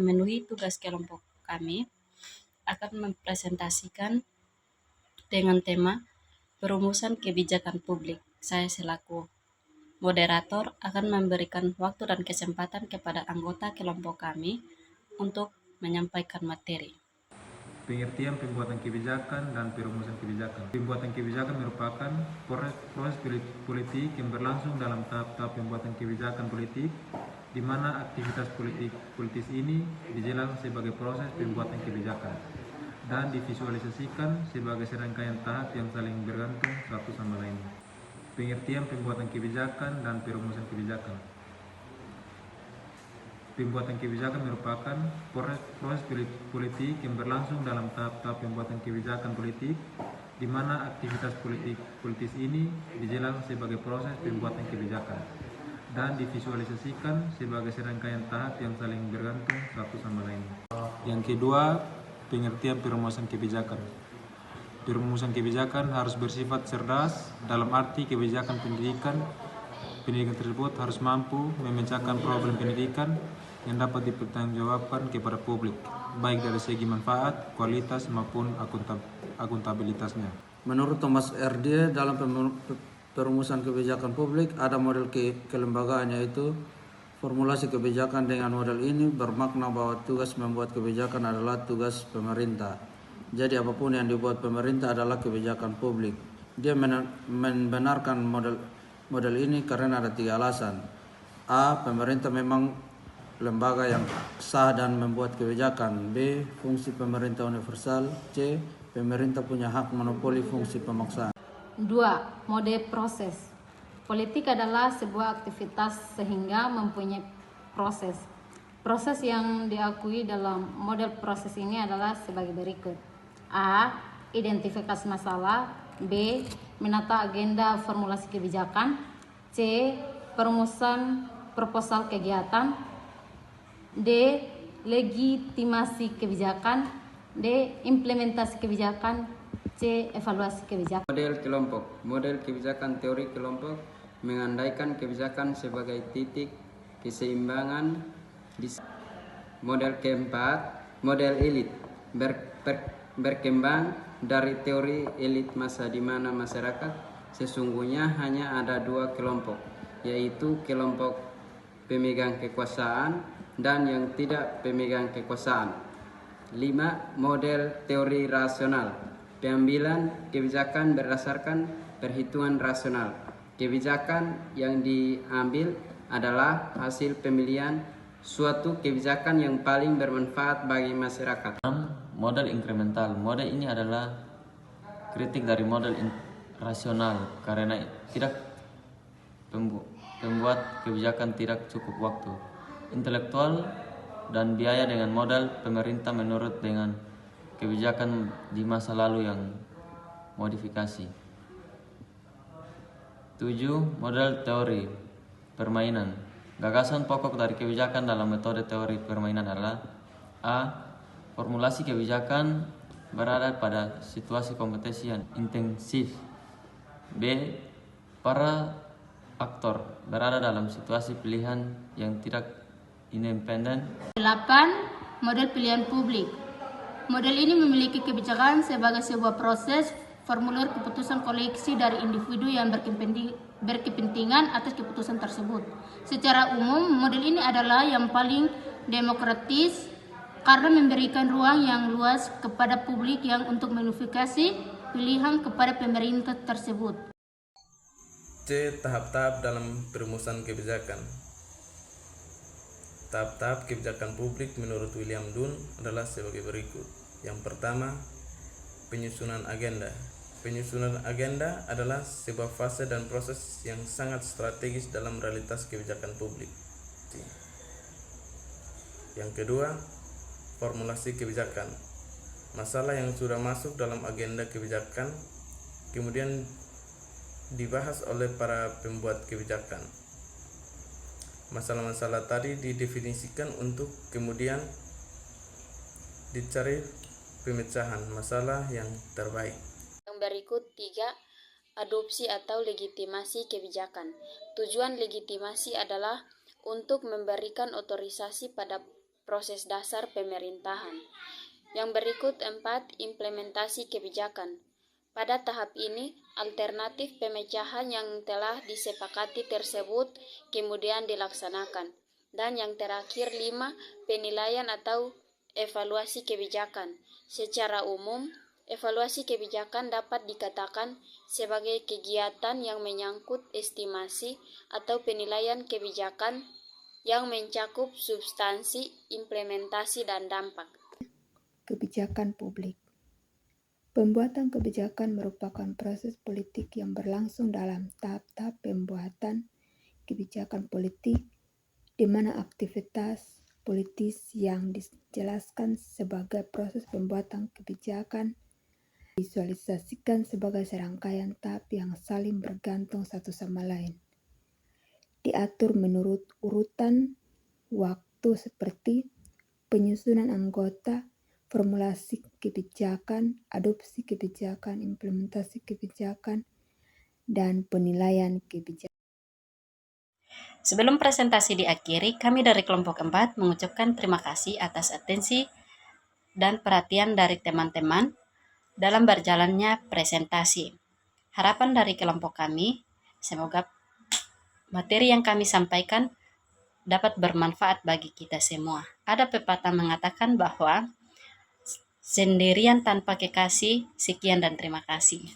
memenuhi tugas kelompok kami akan mempresentasikan dengan tema perumusan kebijakan publik. Saya selaku moderator akan memberikan waktu dan kesempatan kepada anggota kelompok kami untuk menyampaikan materi. Pengertian pembuatan kebijakan dan perumusan kebijakan. Pembuatan kebijakan merupakan proses politik yang berlangsung dalam tahap-tahap pembuatan kebijakan politik, di mana aktivitas politis ini dijelaskan sebagai proses pembuatan kebijakan dan divisualisasikan sebagai serangkaian tahap yang saling bergantung satu sama lain. Pengertian pembuatan kebijakan dan perumusan kebijakan. Pembuatan kebijakan merupakan proses politik yang berlangsung dalam tahap-tahap pembuatan kebijakan politik, di mana aktivitas politis ini dijelaskan sebagai proses pembuatan kebijakan dan divisualisasikan sebagai serangkaian tahap yang saling bergantung satu sama lain. Yang kedua, pengertian perumusan kebijakan. Perumusan kebijakan harus bersifat cerdas, dalam arti kebijakan pendidikan tersebut harus mampu memecahkan problem pendidikan yang dapat dipertanggungjawabkan kepada publik, baik dari segi manfaat, kualitas maupun akuntabilitasnya. Menurut Thomas RD, dalam perumusan kebijakan publik ada model kelembagaan, yaitu formulasi kebijakan. Dengan model ini bermakna bahwa tugas membuat kebijakan adalah tugas pemerintah. Jadi apapun yang dibuat pemerintah adalah kebijakan publik. Dia membenarkan model ini karena ada 3 alasan. A. Pemerintah memang lembaga yang sah dan membuat kebijakan. B. Fungsi pemerintah universal. C. Pemerintah punya hak monopoli fungsi pemaksaan. 2. Mode proses. Politik adalah sebuah aktivitas sehingga mempunyai proses. Proses yang diakui dalam model proses ini adalah sebagai berikut. A. Identifikasi masalah. B. Menata agenda formulasi kebijakan. C. Perumusan proposal kegiatan. D. Legitimasi kebijakan. D. Implementasi kebijakan. C. Evaluasi kebijakan. Model kelompok. Model kebijakan teori kelompok mengandaikan kebijakan sebagai titik keseimbangan. Model keempat, model elit berkembang dari teori elit masa di mana masyarakat sesungguhnya hanya ada 2 kelompok, yaitu kelompok pemegang kekuasaan dan yang tidak pemegang kekuasaan. 5. Model teori rasional. Pengambilan kebijakan berdasarkan perhitungan rasional. Kebijakan yang diambil adalah hasil pemilihan suatu kebijakan yang paling bermanfaat bagi masyarakat. 6. Model inkremental. Model ini adalah kritik dari model rasional karena tidak pembuat kebijakan tidak cukup waktu, intelektual dan biaya dengan modal pemerintah menurut dengan kebijakan di masa lalu yang modifikasi. 7. Model teori permainan. Gagasan pokok dari kebijakan dalam metode teori permainan adalah A. Formulasi kebijakan berada pada situasi kompetisi yang intensif. B. Para aktor berada dalam situasi pilihan yang tidak independen. 8. Model pilihan publik. Model ini memiliki kebijakan sebagai sebuah proses formulir keputusan koleksi dari individu yang berkepentingan atas keputusan tersebut. Secara umum, model ini adalah yang paling demokratis karena memberikan ruang yang luas kepada publik yang untuk mengunifikasi pilihan kepada pemerintah tersebut. C. Tahap-tahap dalam perumusan kebijakan. Tahap-tahap kebijakan publik menurut William Dunn adalah sebagai berikut. Yang pertama, penyusunan agenda. Penyusunan agenda adalah sebuah fase dan proses yang sangat strategis dalam realitas kebijakan publik. Yang kedua, formulasi kebijakan. Masalah yang sudah masuk dalam agenda kebijakan kemudian dibahas oleh para pembuat kebijakan. Masalah-masalah tadi didefinisikan untuk kemudian dicari pemecahan masalah yang terbaik. Yang berikut 3. Adopsi atau legitimasi kebijakan. Tujuan legitimasi adalah untuk memberikan otorisasi pada proses dasar pemerintahan. Yang berikut 4, implementasi kebijakan. Pada tahap ini, alternatif pemecahan yang telah disepakati tersebut kemudian dilaksanakan. Dan yang terakhir 5, penilaian atau evaluasi kebijakan. Secara umum, evaluasi kebijakan dapat dikatakan sebagai kegiatan yang menyangkut estimasi atau penilaian kebijakan yang mencakup substansi, implementasi, dan dampak. Kebijakan publik. Pembuatan kebijakan merupakan proses politik yang berlangsung dalam tahap-tahap pembuatan kebijakan politik, di mana aktivitas politis yang dijelaskan sebagai proses pembuatan kebijakan visualisasikan sebagai serangkaian tahap yang saling bergantung satu sama lain. Diatur menurut urutan waktu seperti penyusunan anggota, formulasi kebijakan, adopsi kebijakan, implementasi kebijakan, dan penilaian kebijakan. Sebelum presentasi diakhiri, kami dari kelompok 4 mengucapkan terima kasih atas atensi dan perhatian dari teman-teman dalam berjalannya presentasi. Harapan dari kelompok kami, semoga materi yang kami sampaikan dapat bermanfaat bagi kita semua. Ada pepatah mengatakan bahwa sendirian tanpa kekasih, sekian dan terima kasih.